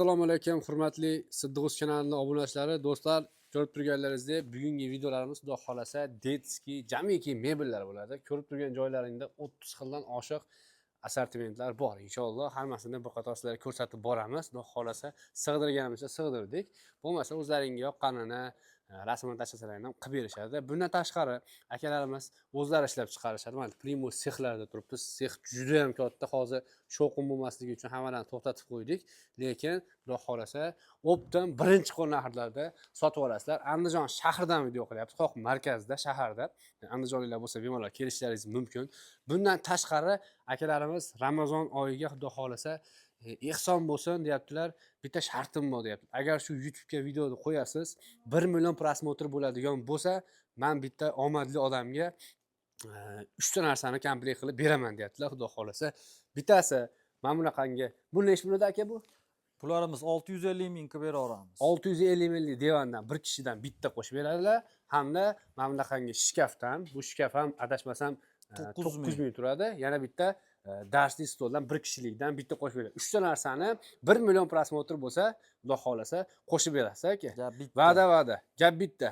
Assalomu alaykum, hurmatli Siddiquz kanalining obunachilari, do'stlar, ko'rib turganlaringizdek, bugungi videolarimiz xudo xolasa detskiy, jamiki mebellar bo'ladi. Ko'rib turgan joylaringda 30 xildan oshiq assortimentlar bor. Inshaalloh hammasini bir qator sizlarga ko'rsatib boramiz. Xudo xolasa sig'dirganimizcha sig'dirdik. Bo'lmasa o'zlaringizga yoqqanini rasmini tashlasalar ham qilib berishadi. Bundan tashqari akalarimiz o'zlari ishlab chiqarishadi. Mana Primus sexlarda turibdi. Sex juda ham katta. Hozir shovqin bo'lmasligi uchun hammalarni to'xtatib qo'ydik. Lekin xudo xolasa optim birinchi qo'rnahirlarda sotib olasizlar. Andijon shahridan video qilyapti. Xoh markazda, shaharda. Andijonliklar bo'lsa bemalol kelishlaringiz mumkin. Bundan tashqari akalarimiz Ramazon oyiga xudo xolasa ehson bo'lsin deyaptilar. Bitta shartim bor deyapti. Agar shu YouTube'ga videoni qo'yasiz, 1 million prosmotr bo'ladigan bo'lsa, men bitta omadli odamga 3 ta narsani komplekt qilib beraman deyaptilar. Xudo xolasa bittasi mana bunaqangi. Bu nech bo'ladi aka bu? Bularimiz 650 ming qilib beraveramiz. 650 minglik divandan bir kishidan bitta qo'shib beradilar. Hamda mana bunaqangi shkafdan, bu shkaf ham adashmasam 9 ming turadi. Yana bitta darsli stoldan bir kishilikdan bitta qo'shib beradi. 3 ta narsani 1 million prosmotr bo'lsa, xudo xolasa qo'shib berasiz aka. Va'da. Gap bitta.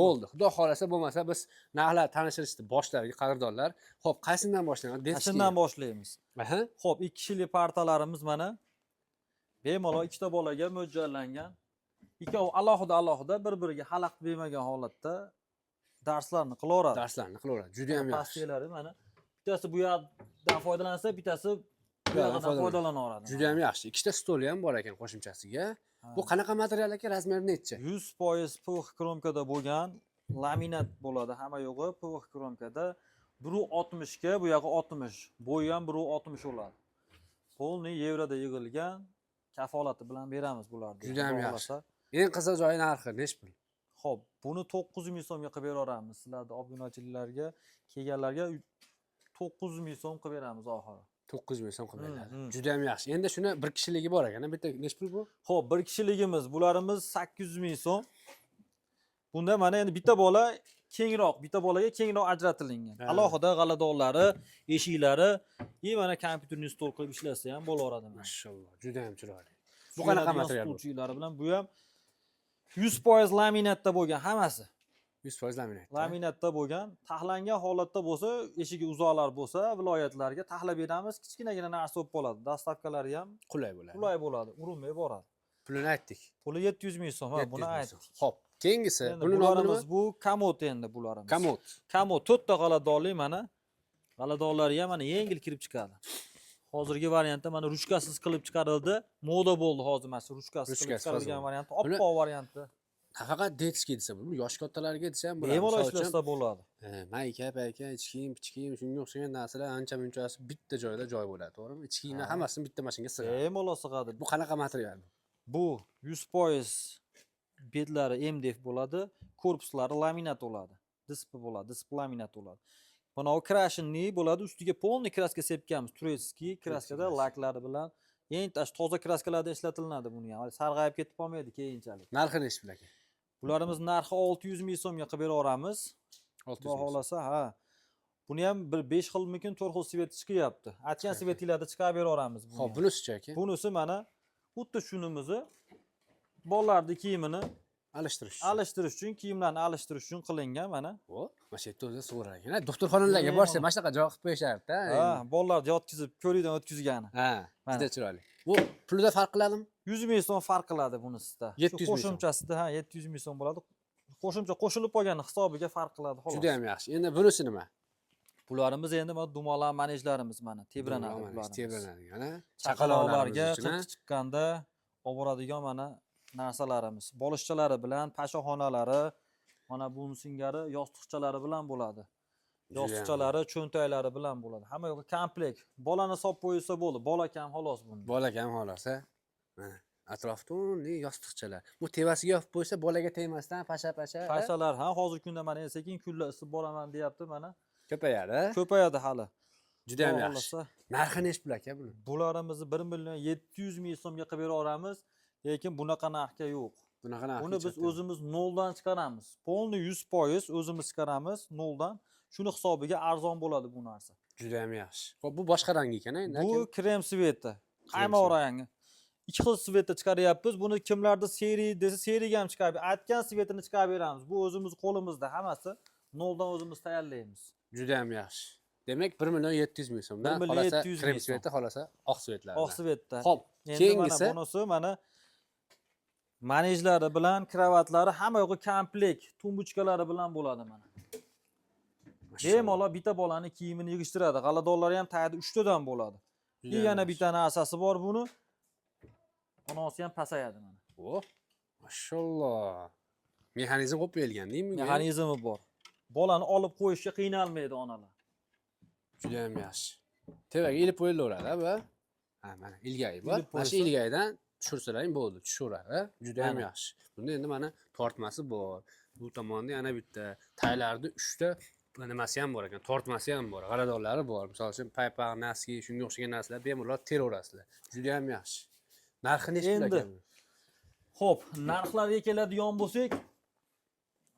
Bo'ldi. Xudo xolasa bo'lmasa biz narxlar tanishtirishni boshladik, qadrdonlar. Xo'p, qaysidan boshlaymiz? Shundan boshlaymiz. Xo'p, 2 kishilik partalarimiz mana bemalol ikkita bolaga mo'ljallangan. Ikkovi alohida bir-biriga xalaqit bermagan holatda darslarni qilaveradi. Juda ham yaxshi. Pastelari mana bittasi bu yoqdan foydalansa, bittasi bu yoqdan foydalanaveradi. Juda ham yaxshi. Ikkita stol ham bor ekan qo'shimchasiga. Bu qanaqa material aka? Razmeri necha? 100% PVX kromkada bo'lgan laminat bo'ladi. Hamma yo'g'i PVX kromkada. 1.60 ga, bu yog'i 60. Bo'yi ham 1.60 bo'ladi. Polni yevroda yig'ilgan kafolati bilan beramiz bularni. Juda ham yaxshi. Eng qiziq joyi narxi nech pul? Xo'p, buni 900 ming so'mga qilib beraveramiz. Sizlarning obunachilarga, kelganlarga 900 ming so'm qilib beramiz oxiri. 900 ming so'm qilib beradi. Juda ham yaxshi. Endi shuni bir kishiligi bor ekan. Bitta nech pul bu? Xo'p, bir kishiligimiz bularimiz 800 ming so'm. Bunda mana endi bitta bola kengroq, bitta bolaga kengroq ajratilingan. Alohida g'aladonlari, eshiklari, mana kompyuterni stol qilib ishlasa ham bo'laveradi. Mashalloh, juda ham chiroyli. Bu qanaqa material bu? Stulchilari bilan bu ham 100% laminatda bo'lgan hammasi. 100% laminat. Laminatda bo'lgan, taxlangan holatda bo'lsa, eshigi uzoqlar bo'lsa, viloyatlarga taxlab beramiz. Kichkinagina narsa bo'lib qoladi. Dastavkalari ham qulay bo'ladi. Urinmay boradi. Pulini aytdik. Puli 700 ming so'm. Ha, buni aytdik. Xo'p, keyingisi buni nomimiz bu komod endi bularimiz. Komod 4 ta g'aladonli mana. G'aladonlari ham mana yengil kirib chiqadi. Hozirgi variantda mana ruchkasiz qilib chiqarildi. Moda bo'ldi hozir mana ruchkasiz qilib chiqarilgan varianti, oppoq varianti. Faqat detskiy desa bu yosh kattalarga desa ham bo'ladi. Bemalol ishlasa bo'ladi. Mayka, ichki kiyim, shunga o'xshagan narsalar ancha-munchasi bitta joyda joy bo'ladi, to'g'rimi? Ichki kiyimlar hammasini bitta mashinaga sig'adi. Bemalol sig'adi. Bu qanaqa material? Bu 100% betlari MDF bo'ladi, korpuslari laminat bo'ladi. Disp laminat bo'ladi. Mana o krashinli bo'ladi, ustiga polni kraska sepganmiz. Turetskiy kraskada laklari bilan eng toza kraskalarda ishlatiladi buni ham. Sarg'ayib ketib qolmaydi keyinchalik. Narxi nech pul aka? Bularimiz narxi 600 ming so'mga qilib beraveramiz. 600 ming. Xohlasa, ha. Buni ham bir 5 xilmikin 4 xil svet chiqyapti. Aytgan svetlarda chiqarib beraveramiz buni. Xo'p, bunisi-chi aka? Bunisi mana xuddi shunimizni bolalarning kiyimini alishtirish uchun, kiyimlarni alishtirish uchun qilingan mana. Xo'p, mana shu yerda o'zi so'rar ekan. Doktorxonalarga borsa, mana shunaqa joy qilib qo'yishardi-da. Ha, bolalarni yotkizib, ko'rikdan o'tkazgani. Ha, juda chiroyli. Bu pulida farq qiladimi? 100 ming so'm farq qiladi bunisida. 700 ming. Qo'shimchasida, 700 ming so'm bo'ladi. Qo'shimcha qo'shilib qolgan hisobiga farq qiladi, xolos. Juda ham yaxshi. Endi bunisi nima? Bularimiz endi mana dumolar manejlarimiz mana tebranadi bularimiz. Tebranadi, mana chaqaloqlarga chiqqanda olib boradigan mana narsalarimiz. Bolishchalari bilan pashaxonalari, mana bunun singari yostiqchalari bilan bo'ladi. Yostiqchalari, cho'ntaklari bilan bo'ladi. Hamma yo'q komplekt. Bolani solib qo'ysa bo'ldi. Bola kam xolos bunda. Bola kam xolos, ha. Mana atrofda yostiqchalar. Bu tevasiga yopib qo'ysa bolaga tegmasdan pasha-pasha. Pashalar ha, hozirgi kunda mana sekin kunlar isib boraman deyapti mana. Ko'payadi. Ko'payadi hali. Juda ham yaxshi. Narxi nech pul aka buni? Bularimizni 1 million 700 ming so'mga qilib beraveramiz. Lekin bunaqa narxga yo'q. Bunaqa narx. Buni biz o'zimiz noldan chiqaramiz. Polni 100% o'zimiz chiqaramiz noldan. Shuni hisobiga arzon bo'ladi bu narsa. Juda ham yaxshi. Xo'p, bu boshqa rang ekan endi. Bu krem sveti. Qaymoq rangi. ikki xil svetda chiqaryapmiz. Buni kimlarda seriya desa seriyaga ham chiqarib, aytgan svetini chiqarib beramiz. Bu o'zimiz qo'limizda hammasi. Noldan o'zimiz tayyorlaymiz. Juda ham yaxshi. Demak 1 million 700 ming so'mdan 1 million xolasa 700 krem ming so'm. sveti, xolasa oq svetlar. Oq svetda. Xo'p, Endi keyingisi mana bunisi mana manejlari bilan kravatlari hamma yo'g'i komplekt, tumbuchkalari bilan bo'ladi mana. Bemalol bitta bolani kiyimini yig'ishtiradi. G'aladonlari ham tagida 3 tadan bo'ladi. Juda И ham yana yaxshi. bitta narsasi bor buni. Onasi ham pasayadi mana. Oh, mashalloh. Mexanizm qo'yib berilgan, deymi? Mexanizmi bor. Bolani olib qo'yishga qiynalmaydi onalar. Juda ham yaxshi. Tevaga ilib qo'yilaveradi, bu. Ha, mana ilgayi bor. Ilib Mana shu qo'ysa- ilgayidan tushirsalar bo'ldi, tushaveradi. Juda ham Mana. yaxshi. Bunda endi mana tortmasi bor. Bu tomonda yana bitta taylarni 3 ta nimasi ham bor ekan, tortmasi ham bor, g'aladonlari bor. Misol uchun paypaq, naski, shunga o'xshagan narsalar bemalol teraverasizlar. Juda ham yaxshi. Narxi necha pul Endi ekan? Xo'p, narxlarga keladigan bo'lsak,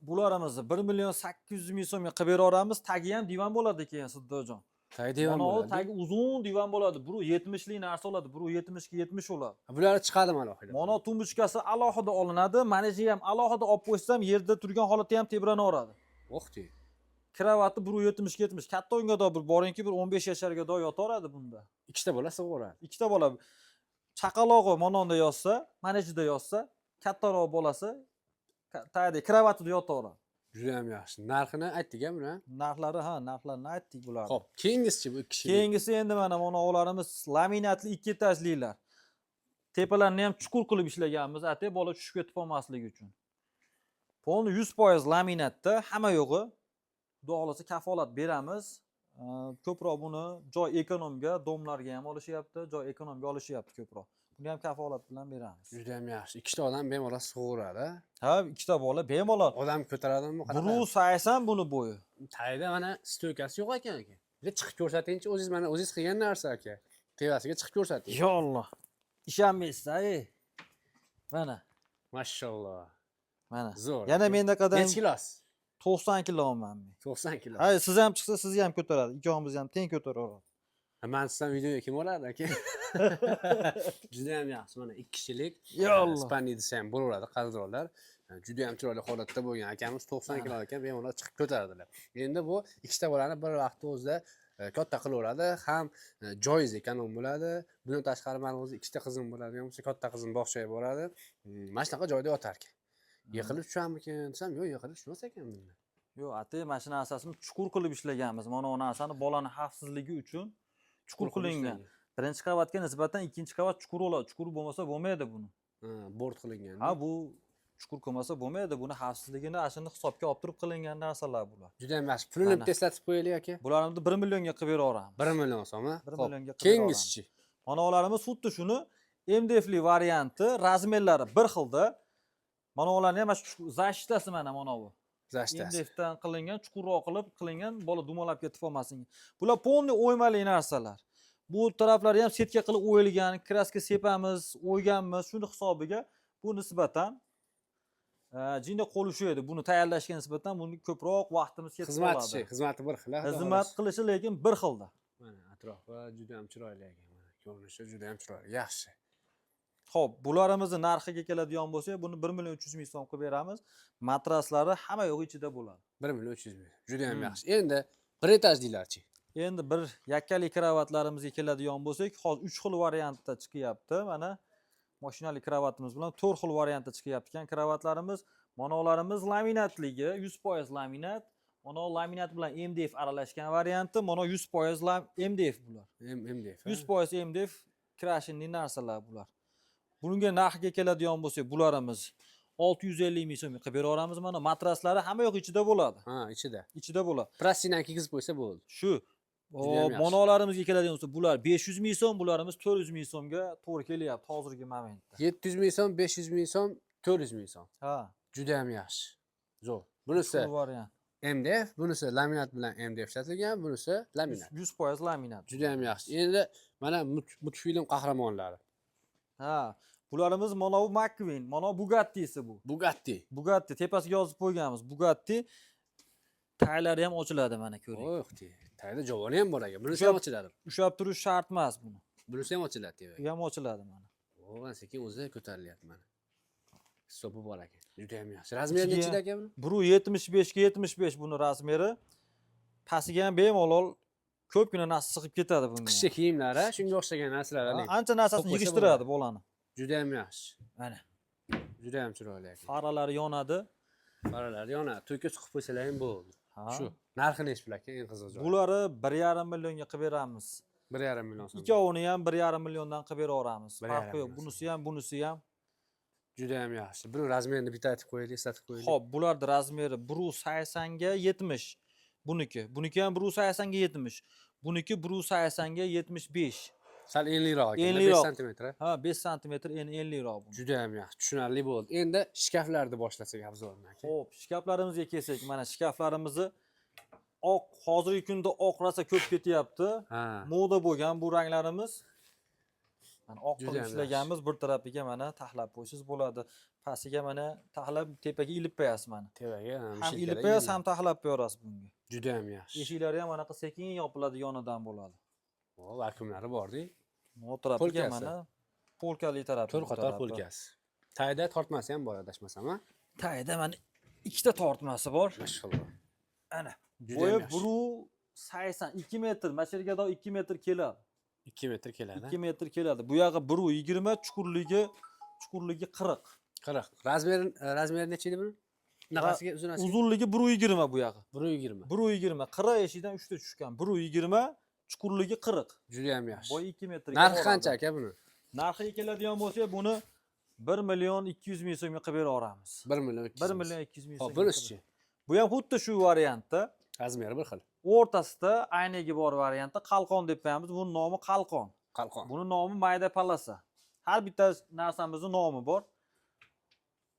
bularimizni 1 million 800 ming so'mga qilib beraveramiz. Tagi ham divan bo'ladi keyin Siddojon. Taydigan Mana bo'ladi. tagi uzun divan bo'ladi. Bu 70 lik narsa bo'ladi. Bu 70 ga 70 bo'ladi. Bular chiqadimi alohida? Mana tumbuchkasi alohida olinadi. Maneji ham alohida olib qo'ysam, yerda turgan holatda ham tebranaveradi. O'xti. Kravati 170 ga 70. Katta o'ngado bir boringki bir 15 yasharga do yotaveradi bunda. Ikkita bola sig'averadi. Ikkita bola chaqalog'i mononda yotsa, manejida yotsa, kattaroq bolasi tayda kravatida yotaveradi. Juda ham yaxshi. Narxini aytdik-a buni. Narxlarini aytdik bularni. Xo'p, keyingisi bu 2 kishilik. Keyingisi endi mana o'g'larimiz laminatli 2 etajliklar. Tepalarini ham chuqur qilib ishlaganmiz, atay bola tushib ketib olmasligi uchun. Polni 100% laminatda, hamma yo'g'i. Xudo xolasa kafolat beramiz. Ko'proq buni joy ekonomga, domlarga ham olishyapti, joy ekonomga olishyapti ko'proq. Buni ham kafolat bilan beramiz. Juda ham yaxshi. Ikkita odam bemalol sig'averadi. Ha, ikkita bola bemalol. Odam ko'taradimi? Buru saysan buni bo'yi. Tayda mana stoykasi yo'q ekan aka. Bir chiqib ko'rsatingchi, o'zingiz mana o'zingiz qilgan narsa aka. Tevasiga chiqib ko'rsating. Ya Alloh. Ishonmaysiz, ey. Mana. Mashalloh. Mana. Zo'r. Yana mendaqadan Necha kilosiz? 90 kiloman men. 90 kilo. Hay, siz ham chiqsa sizni ham ko'taradi. Ikkovimizni ham teng ko'taraveradi. Men sizdan videoga kim oladi aka? Juda ham yaxshi. Mana 2 kishilik. Ya Alloh. Spani desa ham bo'laveradi, qadrdonlar. Juda ham chiroyli holatda bo'lgan akamiz 90 kilo ekan, bemalol chiqib ko'taradilar. Endi bu ikkita bolani bir vaqtda o'zida katta qilaveradi, ham joiz ekonom bo'ladi. Bundan tashqari men o'zi ikkita qizim bo'ladigan bo'lsa, katta qizim bog'chaga boradi. Mana shunaqa joyda yotar ekan. Yiqilib tushammikin desam, yo'q, yiqilib tushmas ekan bunda. Yo'q, atay mana shu narsasini chuqur qilib ishlaganmiz. Mana bu narsani bolani xavfsizligi uchun chuqur qilingan. Birinchi qavatga nisbatan ikkinchi qavat chuqur bo'ladi. Chuqur bo'lmasa bo'lmaydi buni. Ha, bort qilingan. Ha, bu chuqur qilmasa bo'lmaydi. Buni xavfsizligini ashuni hisobga olib turib qilingan narsalar bular. Juda ham yaxshi. Pulini Mana. eslatib qo'yaylik aka. Bularni 1 millionga qilib beraveramiz. 1 million so'm, ha? 1 Xo'p, millionga qilib keyingisichi. Manalarimiz xuddi shuni MDFli varianti, razmerlari bir xilda. Mana ularni ham shu zashitasi mana bu. Zashtas. MDFdan qilingan, chuqurroq qilib qilingan, bola dumalab ketib olmasin. Bular polni o'ymali narsalar. Bu taraflari ham setka qilib o'yilgan, kraska sepamiz, o'yganmiz, shuni hisobiga bu nisbatan jinda qo'l ushlaydi. Buni tayyorlashga nisbatan buni ko'proq vaqtimiz ketib qoladi. Xizmati bir xil. Xizmat qilishi lekin bir xilda. Mana atrofi juda ham chiroyli ekan. Mana ko'rinishi juda ham chiroyli. Yaxshi. Xo'p, bularimizni narxiga keladigan bo'lsa, buni 1 million 300 ming so'm qilib beramiz. Matraslari hamma yo'g'i ichida bo'ladi. 1 million 300 ming. Juda ham yaxshi. Endi bir etajliklarchi. Endi bir yakkali kravatlarimizga keladigan bo'lsak, hozir 3 xil variantda chiqyapti. Mana mashinali kravatimiz bilan 4 xil variantda chiqyapti ekan kravatlarimiz. Mana ularimiz laminatligi, 100% laminat. Mana laminat bilan MDF aralashgan varianti, mana 100% MDF bular. MDF. 100% MDF krashinli narsalar bular. Bunga narxiga keladigan bo'lsak, bularimiz 650 ming so'mga qilib beraveramiz. Mana matraslari hamma yo'q ichida bo'ladi. Ha, ichida. Ichida bo'ladi. Plastinani kiygizib qo'ysa bo'ldi. Shu. Monolarimizga keladigan bo'lsa, bular 500 ming so'm, bularimiz 400 ming so'mga to'g'ri kelyapti hozirgi momentda. 700 ming so'm, 500 ming so'm, 400 ming so'm. Ha. Juda ham yaxshi. Zo'r. Bunisi Shu variant. MDF, bunisi laminat bilan MDF ishlatilgan, bunisi laminat. 100% laminat. Juda ham yaxshi. Endi mana multfilm qahramonlari. Ha. Bularimiz mana bu McQueen, mana Bugatti'si bu. Bugatti. Bugatti tepasiga yozib qo'yganmiz. Bugatti taylari ham ochiladi mana ko'ring. O'h, tayda javoni ham bor ekan. Bunisi ham ochiladi. Ushlab turish shart emas buni. Bunisi ham ochiladi demak. Bu ham ochiladi mana. O sekin o'zi ko'tarilyapti mana. Hisobi bor ekan. Juda ham yaxshi. Razmeri Ichiga- nechida ekan buni? Buru 75 ga 75 buni razmeri. Pastiga ham bemalol ko'pgina narsa sig'ib ketadi bunga. Qishki kiyimlar, shunga o'xshagan narsalar Ha, aling. ancha narsasini Qo'shsa yig'ishtiradi bolani. Juda ham yaxshi. Mana Juda ham chiroyli ekan. faralari yonadi. Faralar yonadi. To'yga chiqib qo'ysalar ham bo'ldi. Ha. Shu. Narxi nechi pul ekan eng qiziq joyi? Bulari 1,5 millionga qilib beramiz. 1,5 million so'm. Ikkovini ham 1,5 milliondan qilib beraveramiz. 1,5 Farqi yo'q. million Bunisi ham, bunisi ham. Juda ham yaxshi. Buni razmerini bitta aytib qo'yaylik, eslatib qo'yaylik. Xo'p, bularning razmeri 180 ga 70. Buniki ham 180 ga 70. Buniki 180 ga 75. Sal enliroq ekan, 5 Enliroq. sm. Ha, 5 sm enliroq bu. Juda ham yaxshi, tushunarli bo'ldi. Endi shkaflarni boshlasak afzalmi aka? Xo'p, shkaflarimizga kelsak, mana shkaflarimizni oq, hozirgi kunda oq rosa ko'p ketyapti. Ha. Moda bo'lgan bu ranglarimiz. Mana oq Juda qilib ham ishlaganmiz, bir tarafiga mana taxlab qo'ysangiz bo'ladi. Pastiga mana taxlab tepaga ilib qo'yasiz mana. Tevaga Ham ilib qo'yasiz, ham taxlab qo'yasiz bunga. Juda ham yaxshi. Eshiklari ham anaqa sekin yopiladi, yonidan bo'ladi. O, vakuumlari bor-di. Bu tarafiga Polkasi. mana polkali tarafi. To'rt qator polkasi. Tayda tortmasi ham bor adashmasam, ha? Tayda mana ikkita tortmasi bor. Mashalloh. Ana. Juda Bo'yi ham yaxshi. 182 metr, mana shu yerga 2 metr keladi. 2 metr keladi. 2 metr keladi. Bu yog'i 120, chuqurligi 40. 40. Razmeri necha edi buni? Nafasiga uzunasiga Uzunligi 120 bu yog'i. 120. 120. 40 eshikdan 3 ta tushgan. 120, chuqurligi 40. Juda ham yaxshi. Bo'yi 2 metr. Narxi qancha aka buni? Narxiga keladigan bo'lsa, buni 1 million 200 ming so'mga qilib beraveramiz. 1 million 200. 1 million 200 ming Xo'p, so'mga. bunisi-chi? Bu ham xuddi shu variantda. Razmeri bir xil. O'rtasida aynaga bor variantda qalqon deb qo'yamiz. Buning nomi qalqon. Qalqon. Buni nomi mayda palasa. Har bitta narsamizning nomi bor.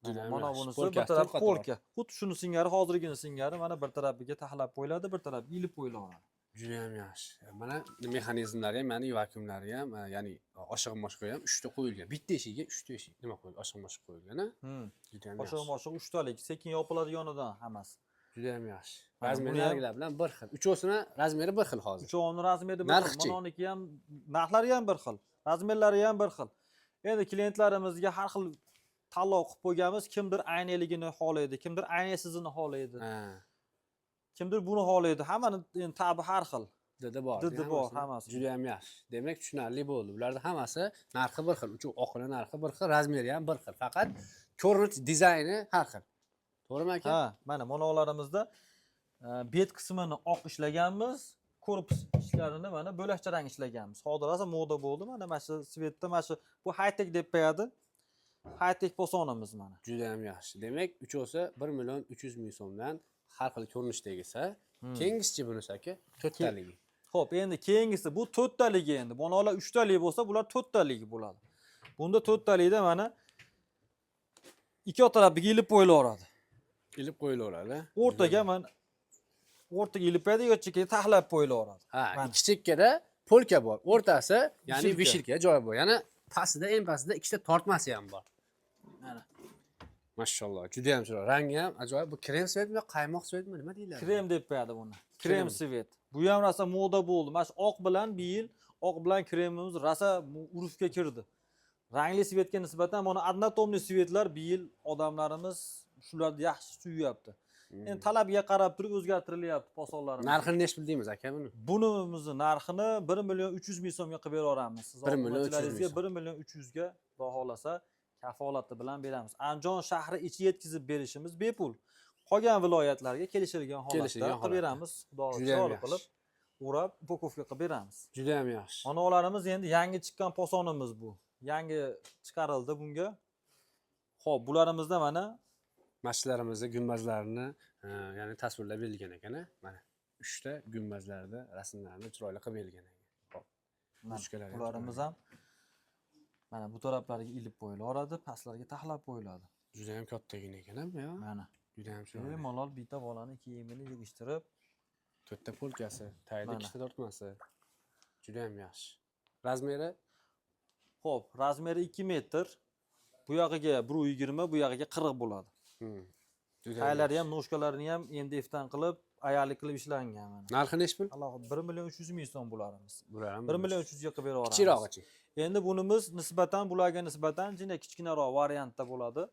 Juda ham Mana yaxshi. bunisi Polka, bir taraf to'rt qator. polka. Xuddi shuni singari, hozirgini singari mana bir tarafiga taxlab qo'yiladi, bir tarafiga ilib qo'yiladi. Juda ham yaxshi. Mana mexanizmlari ham, mana vakuumlari ham, ya'ni oshiq moshqa ham 3 ta qo'yilgan. Bitta eshigiga 3 ta eshik nima qo'yilgan? Oshiq moshqa qo'yilgan, ha? Juda ham yaxshi. Oshiq 3 talik, sekin yopiladi yonidan hammasi. Juda ham yaxshi. Mana buni ham- Razmerlarilar bilan bir xil. Uchovsini razmeri bir xil hozir. Uchovini razmeri bir Narxi-chi? xil, manoniki ham, narxlari ham bir xil, razmerlari ham bir xil. Endi klientlarimizga har xil tanlov qilib qo'yganmiz. Kimdir aynaligini xohlaydi, kimdir aynasizini xohlaydi, Ha. kimdir buni xohlaydi. Hammani endi tabi har xil. Didi bor. Didi bor hammasi. Juda ham yaxshi. Demak, tushunarli bo'ldi. Ularda hammasi narxi bir xil. Uchuv oqini narxi bir xil, razmeri ham bir xil. Faqat ko'rinish, dizayni har xil. To'g'rimi aka? Ha, mana monolarimizda bet qismini oq ishlaganmiz, korpus ishlarini mana bo'lakcharang ishlaganmiz. Hozir esa moda bo'ldi. Mana shu svetda mana shu bu high-tech deb qo'yadi. High-tech posonimiz mana. Juda ham yaxshi. Demak, uchovsi 1 million 300 ming so'mdan har xil ko'rinishda egilsa, keyingisi bunisi aka, to'rttaligi. Xo'p, endi keyingisi bu to'rttaligi endi. Monolar 3 talik bo'lsa, bular to'rttaligi bo'ladi. Bunda to'rttalikda mana ikki tarafiga ilib qo'yilaveradi. Ilib qo'yilaveradi. O'rtaga mana o'rtaga ilib qo'yadi, yo'qchiga taxlab qo'yilaveradi. Ha, Mana. ikki chekkada polka bor. O'rtasi, ya'ni Vishilka. vishilka joyi bor. Yana pastida, eng pastida ikkita tortmasi ham bor. Mana Mashalloh, juda ham chiroyli. Rangi ham ajoyib. Bu krem svetmi, qaymoq svetmi, nima deyiladi? krem deb qo'yadi buni. Krem. Krem svet. Bu ham rosa moda bo'ldi. Mana shu oq bilan bu yil oq bilan kremimiz rosa urfga kirdi. Rangli svetga nisbatan mana однотонный svetlar bu yil odamlarimiz shularni yaxshi suyapti. Endi talabga qarab turib o'zgartirilyapti posonlarimiz. Narxini necha pul deymiz aka buni? Bunimizni narxini 1 million 300 ming so'mga qilib beraveramiz. Siz 1 million 300 ming obunachilaringizga so'm. 1 million 300 ga xudo xolasa kafolati bilan beramiz. Andijon shahri ichi yetkazib berishimiz bepul. Qolgan viloyatlarga kelishilgan holatda qilib holatda. beramiz. Xudo Juda ham chiroyli yaxshi. qilib o'rab upakovka qilib beramiz. Juda ham yaxshi. Manolarimiz endi yangi chiqqan posonimiz bu. Yangi chiqarildi bunga. Xo'p, bularimizda mana Masjidlarimizda gumbazlarini, ya'ni tasvirlab berilgan ekan, mana 3 ta gumbazlarda rasmlarni chiroyli qilib berilgan ekan. Xo'p. Mushkalar ham bularimiz ham mana bu taraflariga ilib qo'yilaveradi, pastlarga taxlab qo'yiladi. Juda ham kattagina ekan, ya. Mana Juda ham chiroyli. malol bitta bolani kiyimini yig'ishtirib, To'rtta polkasi, tayda Mana. ikkita tortmasi. Juda ham yaxshi. Razmeri xo'p, razmeri 2 metr. Bu yog'iga 120, bu yog'iga 40 bo'ladi. Juda ham Qaylari yaxshi. ham, noshkalarini ham endi eftan qilib ayarlik qilib ishlangan mana. Narxi nechi pul? Alohida 1 million 300 ming so'm bularimiz. Bular ham 1 million 300 ga qilib beraveramiz. kichikroqchi. Endi bunimiz nisbatan bularga nisbatan jina kichkinaroq variantda bo'ladi.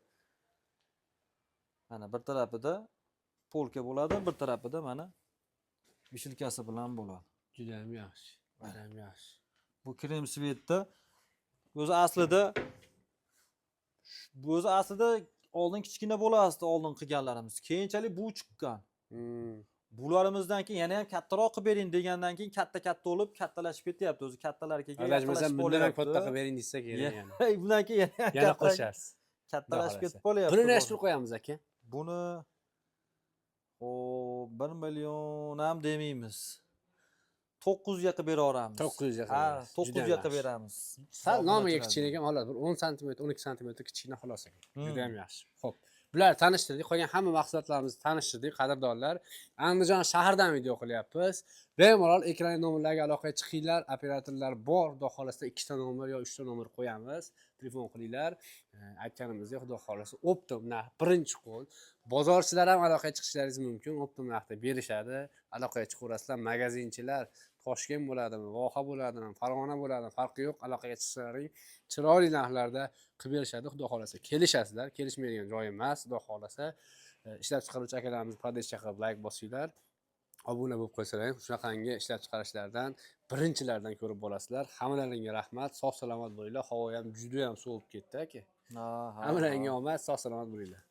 Mana bir tarafida polka bo'ladi, bir tarafida mana vishilkasi bilan bo'ladi. Juda ham yaxshi. Juda ham yaxshi. Bu krem svetda o'zi aslida oldin kichkina bo'lasdi, oldin qilganlarimiz. Keyinchalik bu chiqqan. Bularimizdan keyin yana ham kattaroq qilib bering degandan keyin katta bo'lib kattalashib ketyapti. O'zi kattalar keyin Adashmasam bundan ham katta qilib bering desa kerak yana. Bundan keyin Yana qo'shasiz. Kattalashib ketib qolyapti. Buni necha pul qo'yamiz aka? Buni 1 million ham demaymiz. 900 ga qilib beraveramiz. 900 ga. Ha, 900 ga qilib beramiz. Sal nomiga kichkina ekan, xolos bir 10 sm, 12 sm kichkina xolos ekan. Juda ham yaxshi. Xo'p. Bular tanishtirdik, qolgan hamma mahsulotlarimizni tanishtirdik, qadrdonlar. Andijon shahridan video qilyapmiz. Bemalol ekran nomerlariga aloqaga chiqinglar, operatorlar bor, xudo xolasa 2 ta nomer yo 3 ta nomer qo'yamiz. Telefon qilinglar. Aytganimizdek, xudo xolasa Optim narx birinchi qo'l. Bozorchilar ham aloqaga chiqishlaringiz mumkin. Optim narxda berishadi. Aloqaga chiqaverasizlar, magazinchilar Toshkent bo'ladimi, Voha bo'ladimi, Farg'ona bo'ladimi, farqi yo'q, aloqaga chiqsalaring chiroyli narxlarda qilib berishadi. Xudo xolasa kelishasizlar, kelishmaydigan joy emas. Xudo xolasa ishlab chiqaruvchi akalarimizni podeshcha qilib like bosinglar. Obuna bo'lib qo'ysalar, shunaqangi ishlab chiqarishlardan birinchilardan ko'rib bo'lasizlar. Hammalaringga rahmat, sog' salomat bo'linglar. Havo ham juda ham sovib ketdi aka. Hammalaringga omad, sog' salomat bo'linglar.